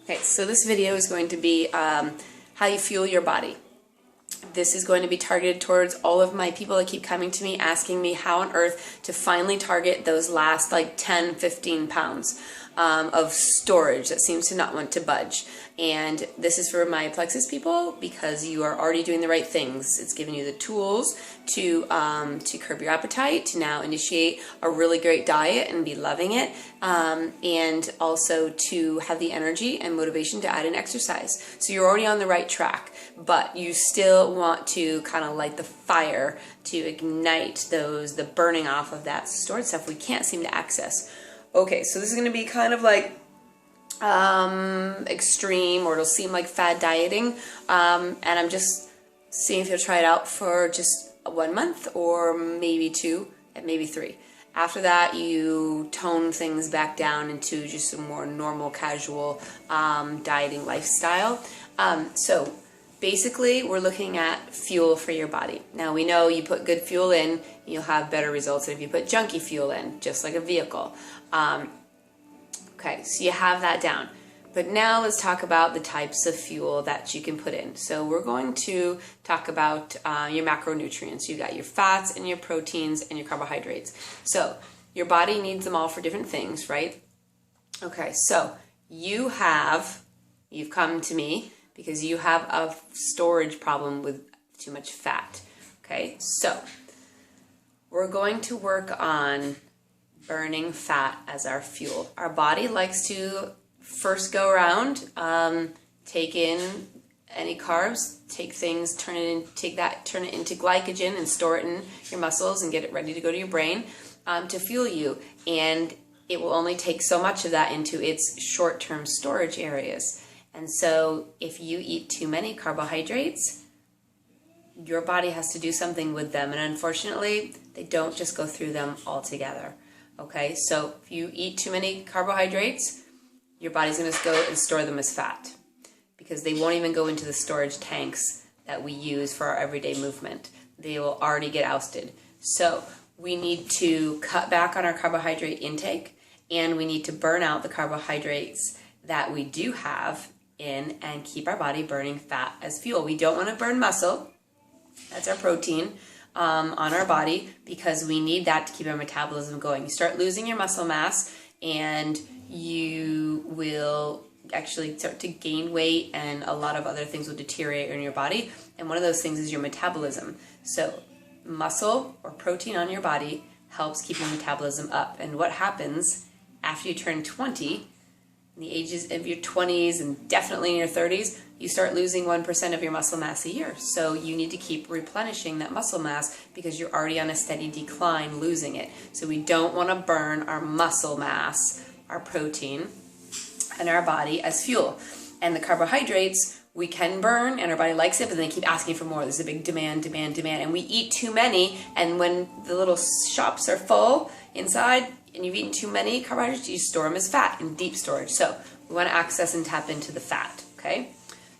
Okay, so this video is going to be how you fuel your body. This is going to be targeted towards all of my people that keep coming to me asking me how on earth to finally target those last like 10, 15 pounds of storage that seems to not want to budge. And this is for my plexus people because you are already doing the right things. It's giving you the tools to curb your appetite, to now initiate a really great diet and be loving it, and also to have the energy and motivation to add in exercise. So you're already on the right track, but you still want to kind of light the fire to ignite the burning off of that stored stuff we can't seem to access. Okay, so this is going to be kind of like extreme, or it'll seem like fad dieting, and I'm just seeing if you'll try it out for just 1 month or maybe 2 and maybe 3. After that, you tone things back down into just a more normal, casual dieting lifestyle. So basically, we're looking at fuel for your body. Now, we know you put good fuel in, you'll have better results than if you put junky fuel in, just like a vehicle. Okay, so you have that down. But now let's talk about the types of fuel that you can put in. So we're going to talk about your macronutrients. You got your fats and your proteins and your carbohydrates. So your body needs them all for different things, right? Okay, so you've come to me because you have a storage problem with too much fat. Okay, so we're going to work on burning fat as our fuel. Our body likes to first go around, take in any carbs, turn it into glycogen and store it in your muscles and get it ready to go to your brain to fuel you. And it will only take so much of that into its short-term storage areas. And so if you eat too many carbohydrates, your body has to do something with them. And unfortunately, they don't just go through them altogether. Okay, so if you eat too many carbohydrates, your body's going to go and store them as fat because they won't even go into the storage tanks that we use for our everyday movement. They will already get ousted. So we need to cut back on our carbohydrate intake, and we need to burn out the carbohydrates that we do have in and keep our body burning fat as fuel. We don't want to burn muscle. That's our protein. On our body, because we need that to keep our metabolism going. You start losing your muscle mass and you will actually start to gain weight, and a lot of other things will deteriorate in your body, and one of those things is your metabolism. So muscle or protein on your body helps keep your metabolism up. And what happens after you turn 20, in the ages of your 20s and definitely in your 30s, you start losing 1% of your muscle mass a year. So you need to keep replenishing that muscle mass because you're already on a steady decline losing it. So we don't want to burn our muscle mass, our protein, and our body as fuel. And the carbohydrates we can burn, and our body likes it, but then they keep asking for more. There's a big demand, and we eat too many, and when the little shops are full inside, and you've eaten too many carbohydrates, you store them as fat in deep storage. So we want to access and tap into the fat, okay?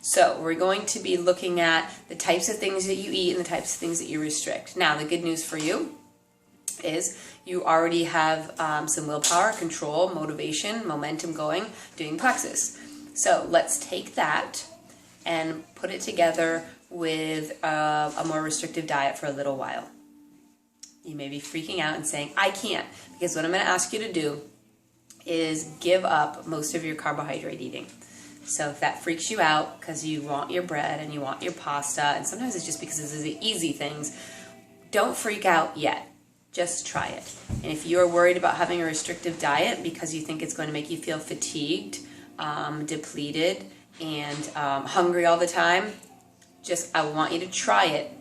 So we're going to be looking at the types of things that you eat and the types of things that you restrict. Now, the good news for you is you already have some willpower, control, motivation, momentum going, doing plexus. So let's take that and put it together with a more restrictive diet for a little while. You may be freaking out and saying, I can't, because what I'm going to ask you to do is give up most of your carbohydrate eating. So if that freaks you out because you want your bread and you want your pasta, and sometimes it's just because this is the easy things, don't freak out yet. Just try it. And if you're worried about having a restrictive diet because you think it's going to make you feel fatigued, depleted, and hungry all the time, I want you to try it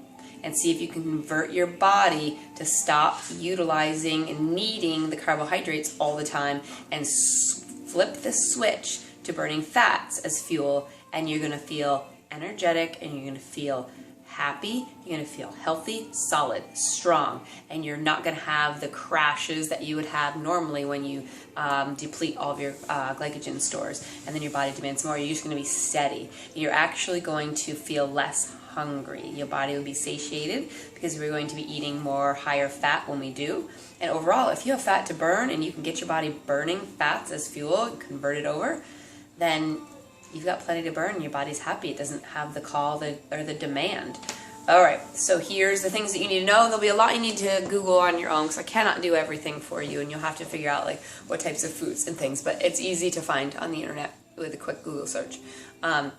and see if you can convert your body to stop utilizing and needing the carbohydrates all the time and flip the switch to burning fats as fuel, and you're going to feel energetic, and you're going to feel happy, you're going to feel healthy, solid, strong, and you're not going to have the crashes that you would have normally when you deplete all of your glycogen stores, and then your body demands more. You're just going to be steady. You're actually going to feel less hungry. Your body will be satiated because we're going to be eating more higher fat when we do. And overall, if you have fat to burn and you can get your body burning fats as fuel and convert it over, then you've got plenty to burn. Your body's happy. It doesn't have the call or the demand. All right, so here's the things that you need to know. There'll be a lot you need to Google on your own because I cannot do everything for you, and you'll have to figure out like what types of foods and things, but it's easy to find on the internet with a quick Google search. I'm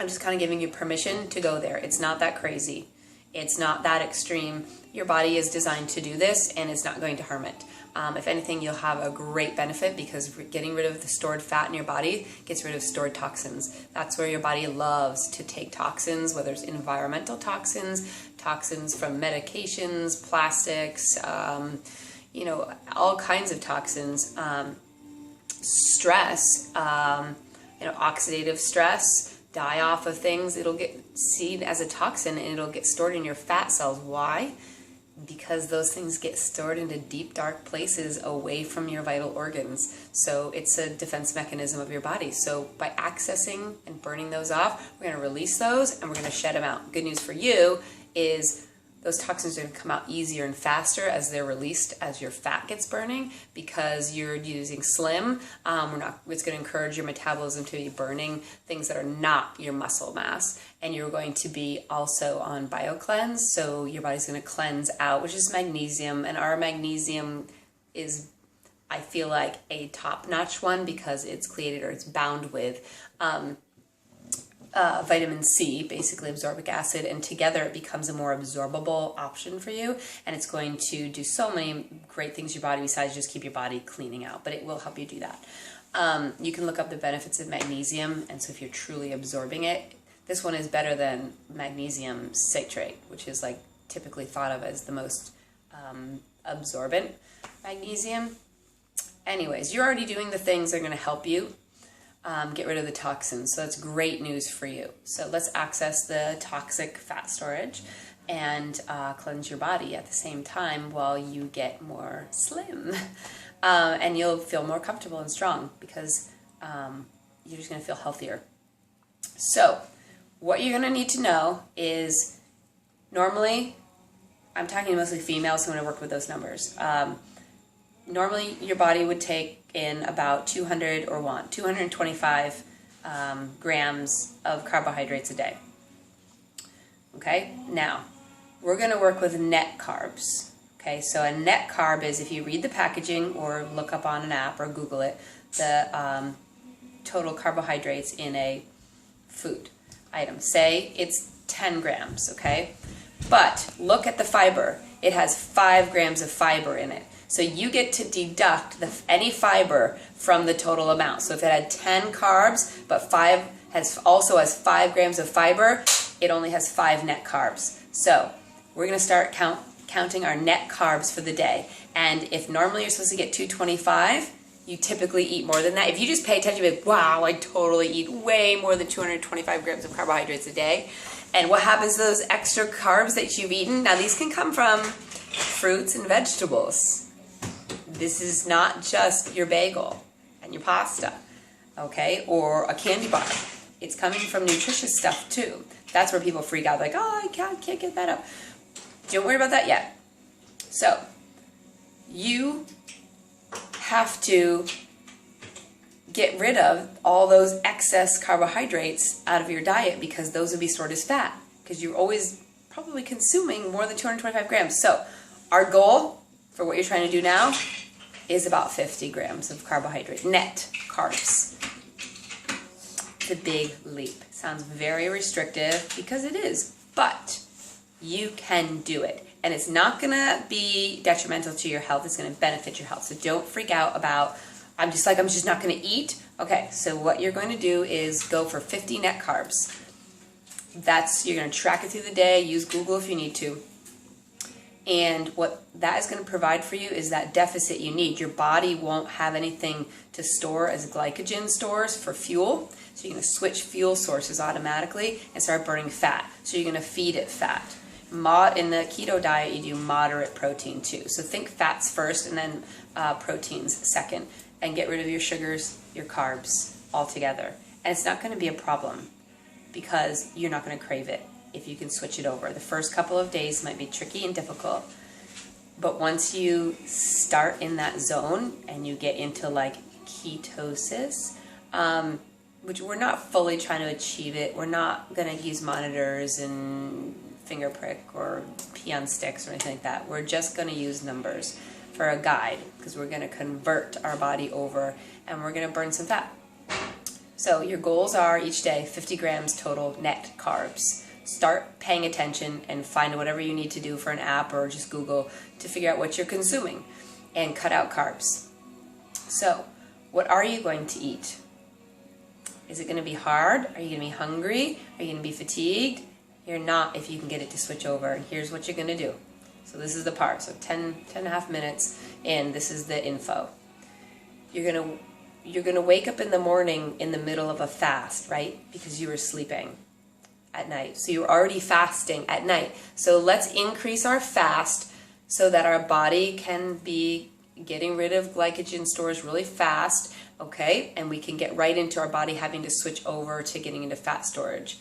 just kind of giving you permission to go there. It's not that crazy. It's not that extreme. Your body is designed to do this, and it's not going to harm it. If anything, you'll have a great benefit because getting rid of the stored fat in your body gets rid of stored toxins. That's where your body loves to take toxins, whether it's environmental toxins, toxins from medications, plastics, all kinds of toxins, stress, oxidative stress, die off of things. It'll get seen as a toxin and it'll get stored in your fat cells. Why? Because those things get stored into deep, dark places away from your vital organs. So it's a defense mechanism of your body. So by accessing and burning those off, we're going to release those and we're going to shed them out. Good news for you is those toxins are going to come out easier and faster as they're released as your fat gets burning because you're using Slim. It's going to encourage your metabolism to be burning things that are not your muscle mass. And you're going to be also on BioCleanse, so your body's going to cleanse out, which is magnesium. And our magnesium is, I feel like, a top-notch one because it's created or it's bound with vitamin C, basically absorbic acid, and together it becomes a more absorbable option for you, and it's going to do so many great things to your body besides just keep your body cleaning out, but it will help you do that. You can look up the benefits of magnesium, and so if you're truly absorbing it, this one is better than magnesium citrate, which is like typically thought of as the most absorbent magnesium. Anyways, you're already doing the things that are going to help you get rid of the toxins. So that's great news for you. So let's access the toxic fat storage and cleanse your body at the same time while you get more slim. And you'll feel more comfortable and strong because you're just going to feel healthier. So what you're going to need to know is normally, I'm talking mostly females, so I'm going to work with those numbers. Normally, your body would take in about 225 grams of carbohydrates a day. Okay, now we're going to work with net carbs. Okay, so a net carb is, if you read the packaging or look up on an app or Google it, the total carbohydrates in a food item. Say it's 10 grams, okay? But look at the fiber. It has 5 grams of fiber in it. So you get to deduct any fiber from the total amount. So if it had 10 carbs, but also has 5 grams of fiber, it only has 5 net carbs. So we're going to start counting our net carbs for the day. And if normally you're supposed to get 225, you typically eat more than that. If you just pay attention, you'll be like, wow, I totally eat way more than 225 grams of carbohydrates a day. And what happens to those extra carbs that you've eaten? Now, these can come from fruits and vegetables. This is not just your bagel and your pasta, okay, or a candy bar. It's coming from nutritious stuff too. That's where people freak out, like, oh, I can't get that up. Don't worry about that yet. So, you have to get rid of all those excess carbohydrates out of your diet because those would be stored as fat because you're always probably consuming more than 225 grams. So, our goal for what you're trying to do now is about 50 grams of carbohydrate, net carbs. It's a big leap. Sounds very restrictive because it is, but you can do it. And it's not gonna be detrimental to your health, it's gonna benefit your health. So don't freak out about, I'm just not gonna eat. Okay, so what you're going to do is go for 50 net carbs. You're gonna track it through the day, use Google if you need to. And what that is going to provide for you is that deficit you need. Your body won't have anything to store as glycogen stores for fuel. So you're going to switch fuel sources automatically and start burning fat. So you're going to feed it fat. In the keto diet, you do moderate protein too. So think fats first and then proteins second. And get rid of your sugars, your carbs altogether. And it's not going to be a problem because you're not going to crave it if you can switch it over. The first couple of days might be tricky and difficult, but once you start in that zone and you get into like ketosis, which we're not fully trying to achieve it. We're not going to use monitors and finger prick or pee on sticks or anything like that. We're just going to use numbers for a guide, because we're going to convert our body over and we're going to burn some fat. So your goals are each day 50 grams total net carbs. Start paying attention and find whatever you need to do for an app or just Google to figure out what you're consuming and cut out carbs. So what are you going to eat? Is it going to be hard? Are you going to be hungry? Are you going to be fatigued? You're not if you can get it to switch over. And here's what you're going to do. So this is the part. So 10 and a half minutes in, this is the info. You're going to wake up in the morning in the middle of a fast, right? Because you were sleeping at night. So you're already fasting at night. So let's increase our fast so that our body can be getting rid of glycogen stores really fast, okay? And we can get right into our body having to switch over to getting into fat storage.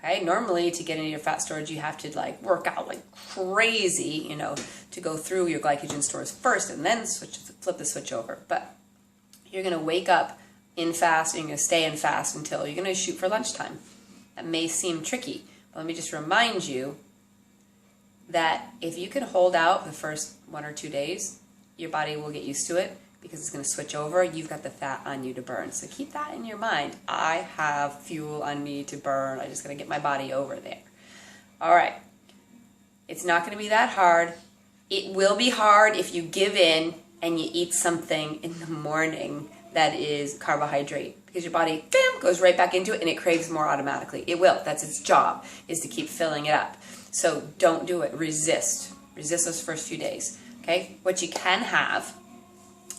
Okay, normally to get into your fat storage, you have to like work out like crazy, you know, to go through your glycogen stores first and then flip the switch over. But you're going to wake up in fast and you're going to stay in fast until you're going to shoot for lunchtime. That may seem tricky, but let me just remind you that if you can hold out the first 1 or 2 days, your body will get used to it because it's going to switch over. You've got the fat on you to burn. So keep that in your mind. I have fuel on me to burn. I just got to get my body over there. All right. It's not going to be that hard. It will be hard if you give in and you eat something in the morning that is carbohydrate, because your body, bam, goes right back into it and it craves more automatically. It will. That's its job, is to keep filling it up. So don't do it. Resist. Resist those first few days. Okay? What you can have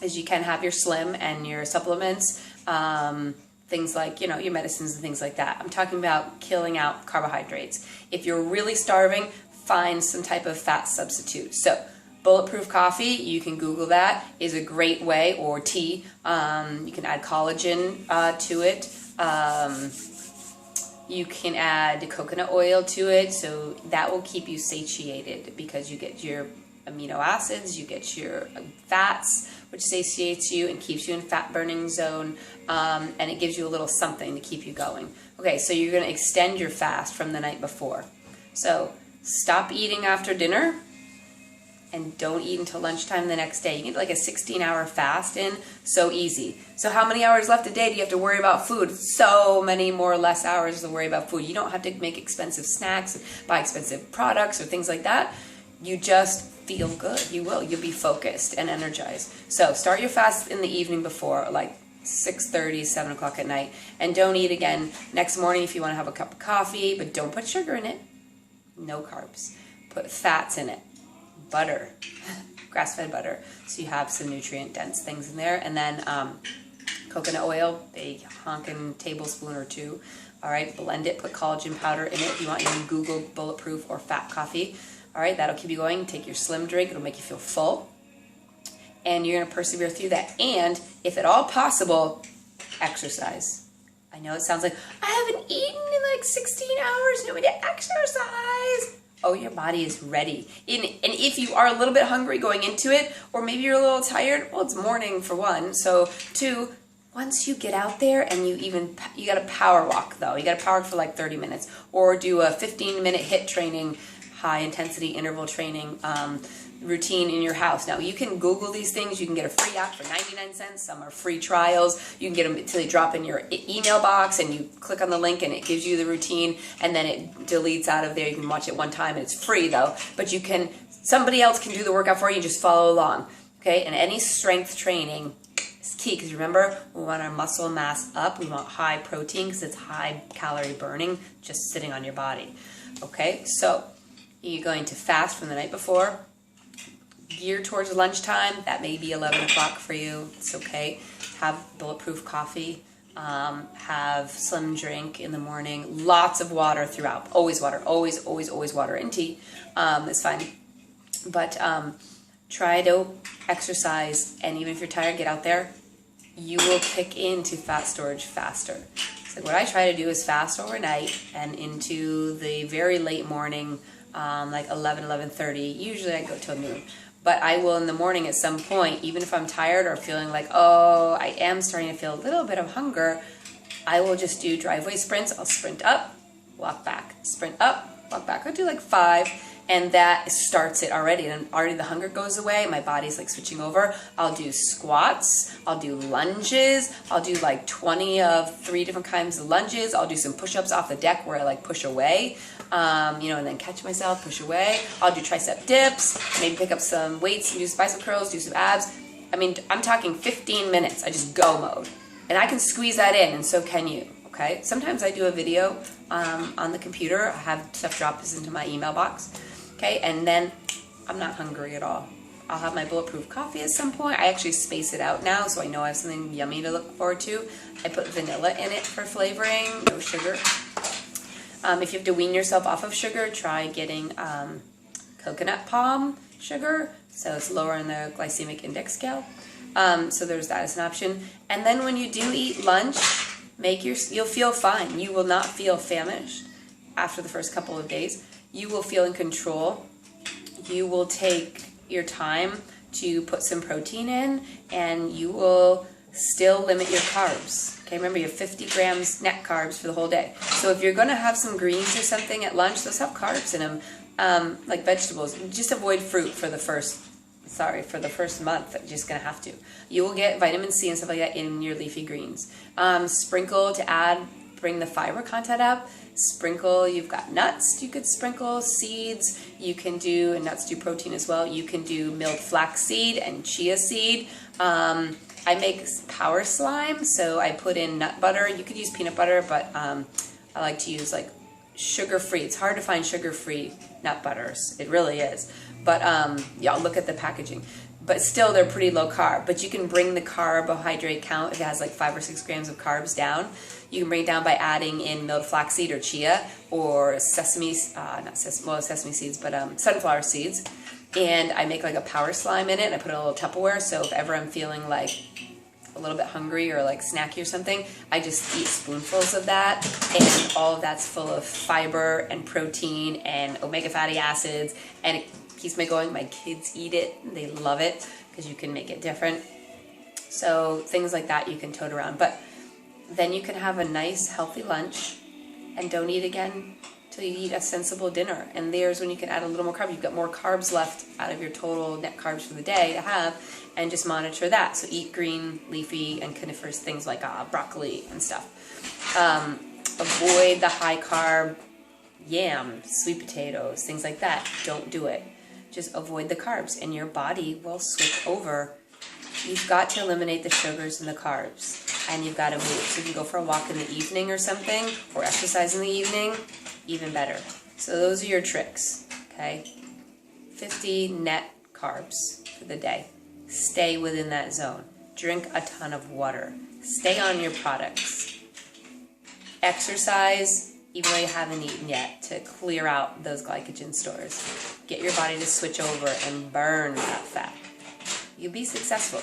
is you can have your Slim and your supplements, things like, you know, your medicines and things like that. I'm talking about killing out carbohydrates. If you're really starving, find some type of fat substitute. So bulletproof coffee, you can Google that, is a great way, or tea. You can add collagen to it. You can add coconut oil to it, so that will keep you satiated because you get your amino acids, you get your fats, which satiates you and keeps you in fat burning zone, and it gives you a little something to keep you going. Okay, so you're going to extend your fast from the night before. So stop eating after dinner and don't eat until lunchtime the next day. You get like a 16-hour fast in, so easy. So how many hours left a day do you have to worry about food? So many more less hours to worry about food. You don't have to make expensive snacks, buy expensive products or things like that. You just feel good. You will. You'll be focused and energized. So start your fast in the evening before, like 6:30, 7 o'clock at night. And don't eat again next morning if you want to have a cup of coffee, but don't put sugar in it. No carbs. Put fats in it. Butter. Grass-fed butter. So you have some nutrient-dense things in there. And then coconut oil, a honkin' tablespoon or 2. All right, blend it. Put collagen powder in it. If you want, you can Google bulletproof or fat coffee. All right, that'll keep you going. Take your Slim drink. It'll make you feel full. And you're going to persevere through that. And if at all possible, exercise. I know it sounds like, I haven't eaten in like 16 hours. No way to exercise. Oh, your body is ready. And if you are a little bit hungry going into it, or maybe you're a little tired, well, it's morning for one. So 2, once you get out there and you got to power walk though. You got to power walk for like 30 minutes. Or do a 15-minute HIIT training, high intensity interval training routine in your house. Now you can Google these things. You can get a free app for 99 cents. Some are free trials. You can get them until they drop in your email box and you click on the link and it gives you the routine and then it deletes out of there. You can watch it one time and it's free though, but somebody else can do the workout for you and just follow along. Okay. And any strength training is key because remember, we want our muscle mass up. We want high protein because it's high calorie burning just sitting on your body. Okay. So you're going to fast from the night before. Gear towards lunchtime, that may be 11 o'clock for you. It's okay. Have bulletproof coffee. Have Slim drink in the morning. Lots of water throughout. Always water. Always, always, always water. And tea is fine. But try to exercise. And even if you're tired, get out there. You will kick into fat storage faster. So what I try to do is fast overnight and into the very late morning, like 11, 11:30. Usually I go till noon. But I will in the morning at some point, even if I'm tired or feeling like, oh, I am starting to feel a little bit of hunger, I will just do driveway sprints. I'll sprint up, walk back, sprint up, walk back. I'll do like 5, and that starts it already. And already the hunger goes away. My body's like switching over. I'll do squats. I'll do lunges. I'll do like 20 of 3 different kinds of lunges. I'll do some push-ups off the deck where I like push away, and then catch myself, push away. I'll do tricep dips, maybe pick up some weights and do some bicep curls, do some abs. I mean, I'm talking 15 minutes. I just go mode. And I can squeeze that in, and so can you, okay? Sometimes I do a video on the computer. I have stuff dropped into my email box, okay? And then I'm not hungry at all. I'll have my bulletproof coffee at some point. I actually space it out now, so I know I have something yummy to look forward to. I put vanilla in it for flavoring, no sugar. If you have to wean yourself off of sugar, try getting coconut palm sugar, so it's lower in the glycemic index scale. So there's that as an option. And then when you do eat lunch, you'll feel fine. You will not feel famished after the first couple of days. You will feel in control. You will take your time to put some protein in, and you will still limit your carbs. Okay, remember you have 50 grams net carbs for the whole day. So if you're going to have some greens or something at lunch, those have carbs in them, like vegetables. Just avoid fruit for the first month. You're just going to have to. You will get vitamin C and stuff like that in your leafy greens. Sprinkle to bring the fiber content up. Sprinkle, you've got nuts you could sprinkle, seeds, you can do, and nuts do protein as well. You can do milled flaxseed and chia seed. I make power slime, so I put in nut butter. You could use peanut butter, but I like to use like sugar-free. It's hard to find sugar-free nut butters. It really is. But yeah, look at the packaging. But still, they're pretty low carb. But you can bring the carbohydrate count, if it has like 5 or 6 grams of carbs, down. You can bring it down by adding in milled flaxseed or chia or sesame seeds, but sunflower seeds. And I make like a power slime in it, and I put it in a little Tupperware, so if ever I'm feeling like a little bit hungry or like snacky or something, I just eat spoonfuls of that, and all of that's full of fiber and protein and omega fatty acids, and it keeps me going. My kids eat it. They love it because you can make it different. So things like that you can tote around. But then you can have a nice, healthy lunch and don't eat again till you eat a sensible dinner. And there's when you can add a little more carb. You've got more carbs left out of your total net carbs for the day to have, and just monitor that. So eat green, leafy, and coniferous things like broccoli and stuff. Avoid the high carb yam, sweet potatoes, things like that. Don't do it. Just avoid the carbs, and your body will switch over. You've got to eliminate the sugars and the carbs, and you've got to move. So you can go for a walk in the evening or something, or exercise in the evening, even better. So those are your tricks, okay? 50 net carbs for the day. Stay within that zone. Drink a ton of water. Stay on your products. Exercise, even though you haven't eaten yet, to clear out those glycogen stores. Get your body to switch over and burn that fat. You'll be successful.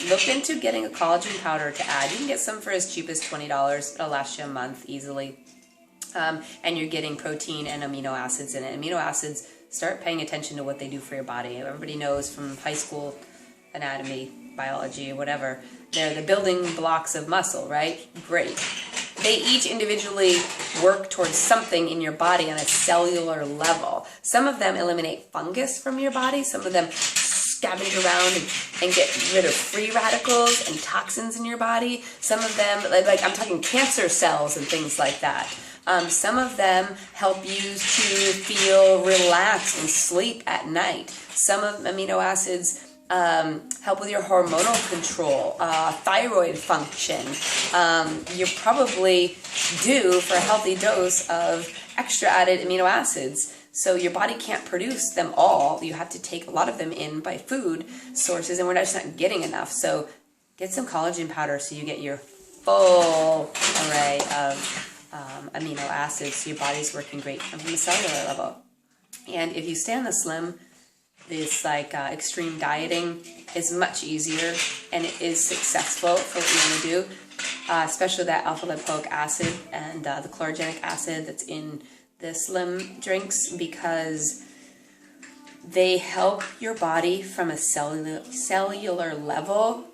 Look into getting a collagen powder to add. You can get some for as cheap as $20. It'll last you a month easily. And you're getting protein and amino acids in it. Amino acids, start paying attention to what they do for your body. Everybody knows from high school anatomy, biology, whatever, they're the building blocks of muscle, right? Great. They each individually work towards something in your body on a cellular level. Some of them eliminate fungus from your body. Some of them scavenge around and get rid of free radicals and toxins in your body. Some of them, like I'm talking cancer cells and things like that. Some of them help you to feel relaxed and sleep at night. Some of amino acids help with your hormonal control, thyroid function. You're probably due for a healthy dose of extra added amino acids. So your body can't produce them all. You have to take a lot of them in by food sources, and we're just not getting enough. So get some collagen powder so you get your full array of amino acids, so your body's working great from a cellular level. And if you stay on the slim, this like extreme dieting is much easier, and it is successful for what you want to do, especially that alpha lipoic acid and the chlorogenic acid that's in the slim drinks, because they help your body from a cellular level.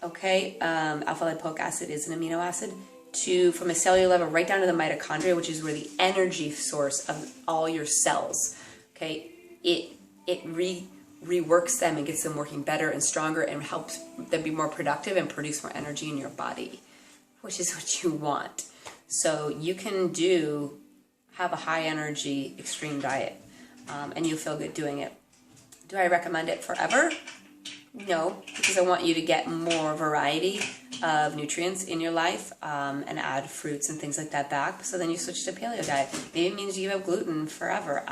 Okay, alpha lipoic acid is an amino acid. from a cellular level right down to the mitochondria, which is where the energy source of all your cells, okay, it reworks them and gets them working better and stronger and helps them be more productive and produce more energy in your body, which is what you want. So you can have a high energy extreme diet, and you'll feel good doing it. Do I recommend it forever? No, because I want you to get more variety of nutrients in your life, and add fruits and things like that back. So then you switch to paleo diet. Maybe it means you give up gluten forever.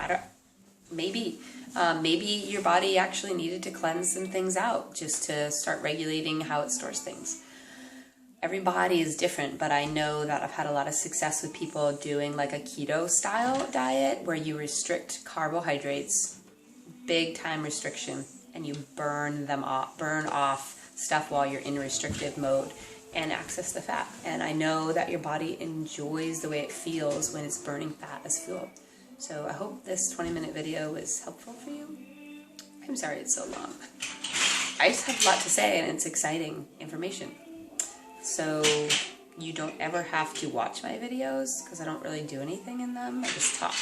Maybe your body actually needed to cleanse some things out just to start regulating how it stores things. Every body is different, but I know that I've had a lot of success with people doing like a keto style diet where you restrict carbohydrates, big time restriction, and you burn off stuff while you're in restrictive mode and access the fat. And I know that your body enjoys the way it feels when it's burning fat as fuel. So I hope this 20-minute video was helpful for you. I'm sorry it's so long. I just have a lot to say and it's exciting information. So you don't ever have to watch my videos because I don't really do anything in them. I just talk.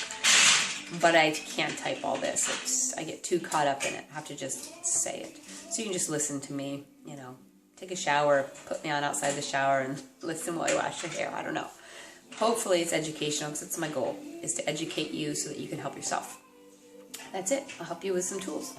But I can't type all this. I get too caught up in it. I have to just say it. So you can just listen to me, take a shower, put me on outside the shower and listen while you wash your hair. I don't know. Hopefully it's educational because it's my goal, is to educate you so that you can help yourself. That's it. I'll help you with some tools.